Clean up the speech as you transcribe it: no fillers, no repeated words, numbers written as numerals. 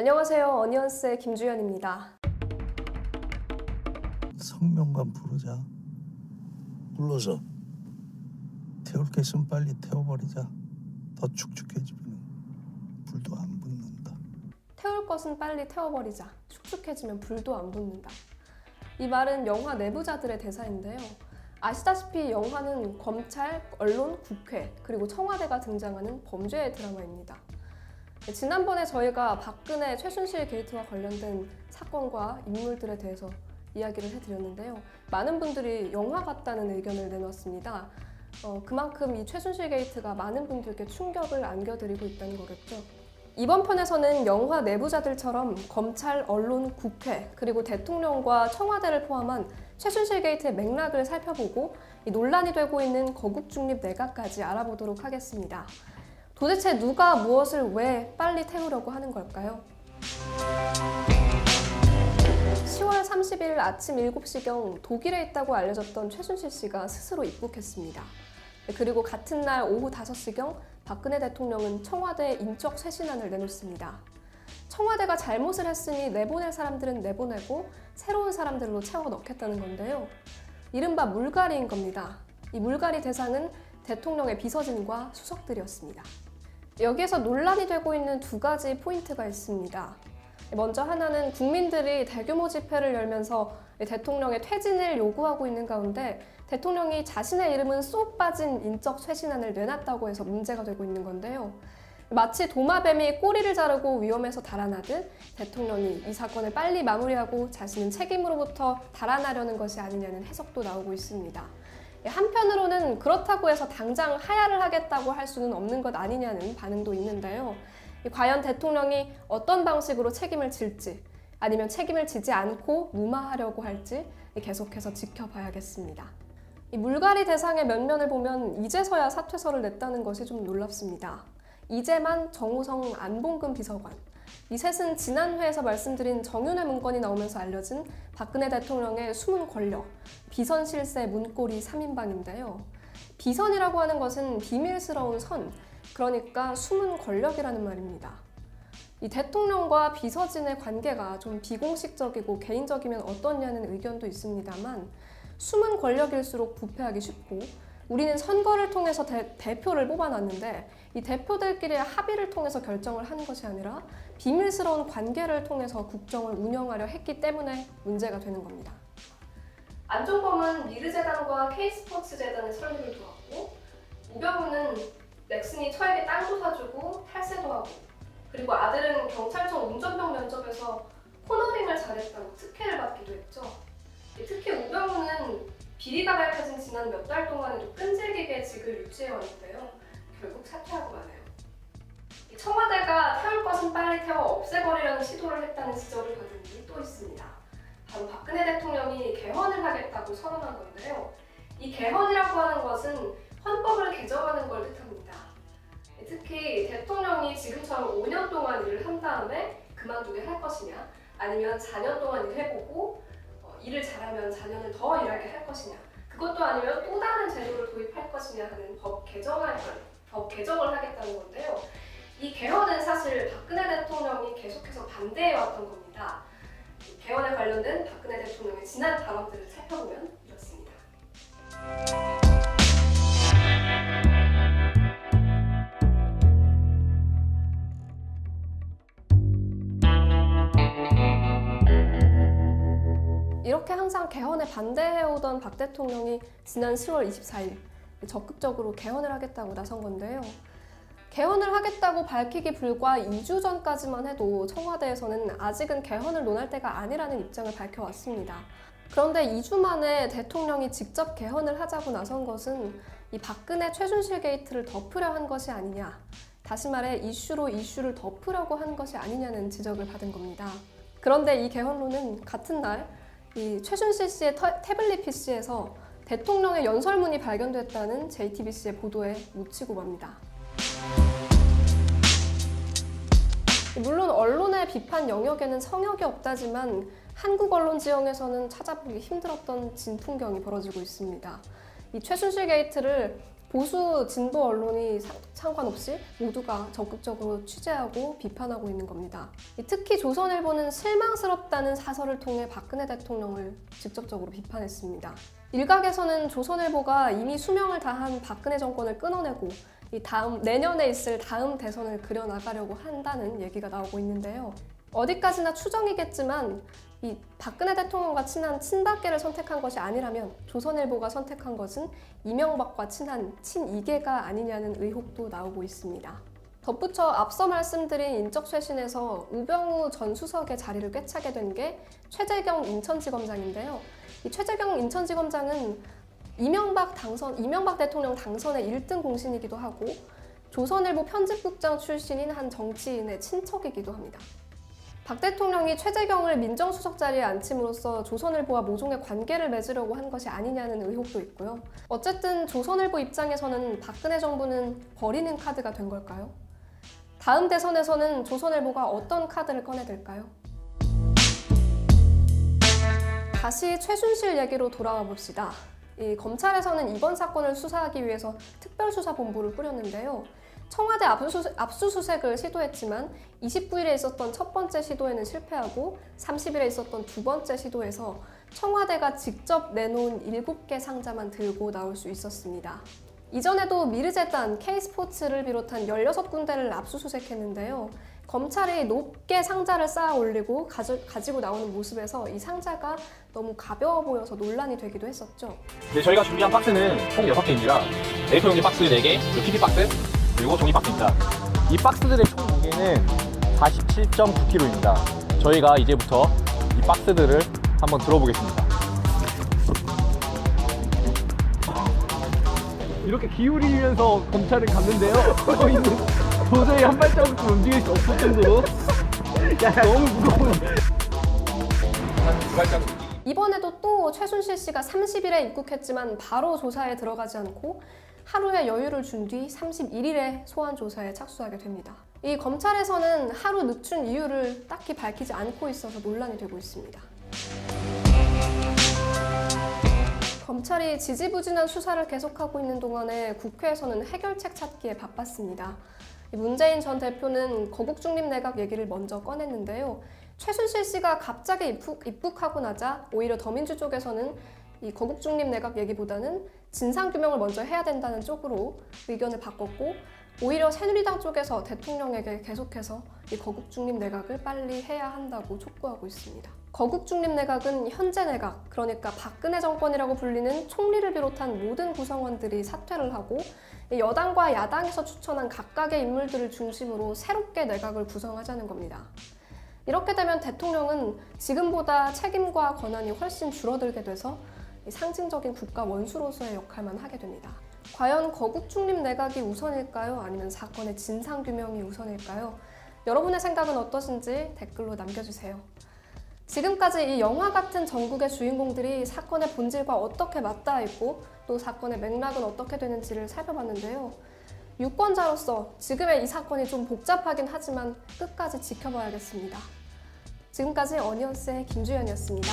안녕하세요. 어니언스의 김주연입니다. 성명만 부르자. 불러서 태울 게 있으면 빨리 태워버리자. 더 축축해지면 불도 안 붙는다. 태울 것은 빨리 태워버리자. 축축해지면 불도 안 붙는다. 이 말은 영화 내부자들의 대사인데요. 아시다시피 영화는 검찰, 언론, 국회, 그리고 청와대가 등장하는 범죄의 드라마입니다. 지난번에 저희가 박근혜 최순실 게이트와 관련된 사건과 인물들에 대해서 이야기를 해드렸는데요. 많은 분들이 영화 같다는 의견을 내놓았습니다. 그만큼 이 최순실 게이트가 많은 분들께 충격을 안겨드리고 있다는 거겠죠. 이번 편에서는 영화 내부자들처럼 검찰, 언론, 국회, 그리고 대통령과 청와대를 포함한 최순실 게이트의 맥락을 살펴보고 이 논란이 되고 있는 거국중립 내각까지 알아보도록 하겠습니다. 도대체 누가 무엇을 왜 빨리 태우려고 하는 걸까요? 10월 30일 아침 7시경 독일에 있다고 알려졌던 최순실 씨가 스스로 입국했습니다. 그리고 같은 날 오후 5시경 박근혜 대통령은 청와대에 인적 쇄신안을 내놓습니다. 청와대가 잘못을 했으니 내보낼 사람들은 내보내고 새로운 사람들로 채워 넣겠다는 건데요. 이른바 물갈이인 겁니다. 이 물갈이 대상은 대통령의 비서진과 수석들이었습니다. 여기에서 논란이 되고 있는 두 가지 포인트가 있습니다. 먼저 하나는 국민들이 대규모 집회를 열면서 대통령의 퇴진을 요구하고 있는 가운데 대통령이 자신의 이름은 쏙 빠진 인적 쇄신안을 내놨다고 해서 문제가 되고 있는 건데요. 마치 도마뱀이 꼬리를 자르고 위험에서 달아나듯 대통령이 이 사건을 빨리 마무리하고 자신은 책임으로부터 달아나려는 것이 아니냐는 해석도 나오고 있습니다. 한편으로는 그렇다고 해서 당장 하야를 하겠다고 할 수는 없는 것 아니냐는 반응도 있는데요. 과연 대통령이 어떤 방식으로 책임을 질지 아니면 책임을 지지 않고 무마하려고 할지 계속해서 지켜봐야겠습니다. 이 물갈이 대상의 면면을 보면 이제서야 사퇴서를 냈다는 것이 좀 놀랍습니다. 이재만, 정호성, 안봉근 비서관 이 셋은 지난 회에서 말씀드린 정윤회 문건이 나오면서 알려진 박근혜 대통령의 숨은 권력, 비선 실세 문고리 3인방인데요. 비선이라고 하는 것은 비밀스러운 선, 그러니까 숨은 권력이라는 말입니다. 이 대통령과 비서진의 관계가 좀 비공식적이고 개인적이면 어떠냐는 의견도 있습니다만 숨은 권력일수록 부패하기 쉽고 우리는 선거를 통해서 대표를 뽑아놨는데 이 대표들끼리의 합의를 통해서 결정을 하는 것이 아니라 비밀스러운 관계를 통해서 국정을 운영하려 했기 때문에 문제가 되는 겁니다. 안종범은 미르재단과 K스포츠재단의 설립을 도왔고 우병우는 넥슨이 처에게 땅도 사주고 탈세도 하고 그리고 아들은 경찰청 운전병 면접에서 코너링을 잘했다고 특혜를 받기도 했죠. 특히 우병우는 비리가 밝혀진 지난 몇 달 동안에도 끈질기게 직을 유지해왔는데요. 결국 사퇴하고 마네요. 청와대가 태울 것은 빨리 태워 없애버리려는 시도를 했다는 지적을 받은 일이 또 있습니다. 바로 박근혜 대통령이 개헌을 하겠다고 선언한 건데요. 이 개헌이라고 하는 것은 헌법을 개정하는 걸 뜻합니다. 특히 대통령이 지금처럼 5년 동안 일을 한 다음에 그만두게 할 것이냐 아니면 4년 동안 일해보고 일을 잘하면 4년을 더 일하게 할 것이냐 그것도 아니면 또 다른 제도를 도입할 것이냐 하는 법 개정을 하겠다는 건데요. 이 개헌은 사실 박근혜 대통령이 계속해서 반대해왔던 겁니다. 개헌에 관련된 박근혜 대통령의 지난 발언들을 살펴보면 이렇습니다. 이렇게 항상 개헌에 반대해오던 박 대통령이 지난 10월 24일 적극적으로 개헌을 하겠다고 나선 건데요. 개헌을 하겠다고 밝히기 불과 2주 전까지만 해도 청와대에서는 아직은 개헌을 논할 때가 아니라는 입장을 밝혀왔습니다. 그런데 2주 만에 대통령이 직접 개헌을 하자고 나선 것은 이 박근혜 최순실 게이트를 덮으려 한 것이 아니냐, 다시 말해 이슈로 이슈를 덮으려고 한 것이 아니냐는 지적을 받은 겁니다. 그런데 이 개헌론은 같은 날 이 최순실 씨의 태블릿 PC에서 대통령의 연설문이 발견됐다는 JTBC의 보도에 묻히고 맙니다. 물론 언론의 비판 영역에는 성역이 없다지만 한국 언론 지형에서는 찾아보기 힘들었던 진풍경이 벌어지고 있습니다. 이 최순실 게이트를 보수 진보 언론이 상관없이 모두가 적극적으로 취재하고 비판하고 있는 겁니다. 특히 조선일보는 실망스럽다는 사설을 통해 박근혜 대통령을 직접적으로 비판했습니다. 일각에서는 조선일보가 이미 수명을 다한 박근혜 정권을 끊어내고 내년에 있을 다음 대선을 그려나가려고 한다는 얘기가 나오고 있는데요. 어디까지나 추정이겠지만 이 박근혜 대통령과 친한 친박계를 선택한 것이 아니라면 조선일보가 선택한 것은 이명박과 친한 친이계가 아니냐는 의혹도 나오고 있습니다. 덧붙여 앞서 말씀드린 인적쇄신에서 우병우 전 수석의 자리를 꿰차게 된 게 최재경 인천지검장인데요. 이 최재경 인천지검장은 이명박 대통령 당선의 1등 공신이기도 하고 조선일보 편집국장 출신인 한 정치인의 친척이기도 합니다. 박 대통령이 최재경을 민정수석 자리에 앉힘으로써 조선일보와 모종의 관계를 맺으려고 한 것이 아니냐는 의혹도 있고요. 어쨌든 조선일보 입장에서는 박근혜 정부는 버리는 카드가 된 걸까요? 다음 대선에서는 조선일보가 어떤 카드를 꺼내들까요? 다시 최순실 얘기로 돌아와 봅시다. 검찰에서는 이번 사건을 수사하기 위해서 특별수사본부를 꾸렸는데요. 청와대 압수수색을 시도했지만 29일에 있었던 첫 번째 시도에는 실패하고 30일에 있었던 두 번째 시도에서 청와대가 직접 내놓은 7개 상자만 들고 나올 수 있었습니다. 이전에도 미르재단, K스포츠를 비롯한 16군데를 압수수색했는데요. 검찰이 높게 상자를 쌓아 올리고 가지고 나오는 모습에서 이 상자가 너무 가벼워 보여서 논란이 되기도 했었죠. 네, 저희가 준비한 박스는 총 6개입니다. A4 용지 박스 4개, 그리고 PD 박스, 그리고 종이 박스입니다. 이 박스들의 총 무게는 47.9kg입니다. 저희가 이제부터 이 박스들을 한번 들어보겠습니다. 이렇게 기울이면서 검찰을 갔는데요. 저희는 도저히 한 발자국도 움직일 수 없을 정도로 너무 무거워요. 한 두 발자국. 이번에도 또 최순실 씨가 30일에 입국했지만 바로 조사에 들어가지 않고 하루의 여유를 준 뒤 31일에 소환 조사에 착수하게 됩니다. 이 검찰에서는 하루 늦춘 이유를 딱히 밝히지 않고 있어서 논란이 되고 있습니다. 검찰이 지지부진한 수사를 계속하고 있는 동안에 국회에서는 해결책 찾기에 바빴습니다. 문재인 전 대표는 거국중립 내각 얘기를 먼저 꺼냈는데요. 최순실 씨가 갑자기 입국하고 나자 오히려 더민주 쪽에서는 이 거국중립 내각 얘기보다는 진상규명을 먼저 해야 된다는 쪽으로 의견을 바꿨고 오히려 새누리당 쪽에서 대통령에게 계속해서 이 거국중립 내각을 빨리 해야 한다고 촉구하고 있습니다. 거국중립 내각은 현재 내각, 그러니까 박근혜 정권이라고 불리는 총리를 비롯한 모든 구성원들이 사퇴를 하고 여당과 야당에서 추천한 각각의 인물들을 중심으로 새롭게 내각을 구성하자는 겁니다. 이렇게 되면 대통령은 지금보다 책임과 권한이 훨씬 줄어들게 돼서 상징적인 국가 원수로서의 역할만 하게 됩니다. 과연 거국중립 내각이 우선일까요? 아니면 사건의 진상규명이 우선일까요? 여러분의 생각은 어떠신지 댓글로 남겨주세요. 지금까지 이 영화 같은 전국의 주인공들이 사건의 본질과 어떻게 맞닿아 있고 또 사건의 맥락은 어떻게 되는지를 살펴봤는데요. 유권자로서 지금의 이 사건이 좀 복잡하긴 하지만 끝까지 지켜봐야겠습니다. 지금까지 어니언스의 김주연이었습니다.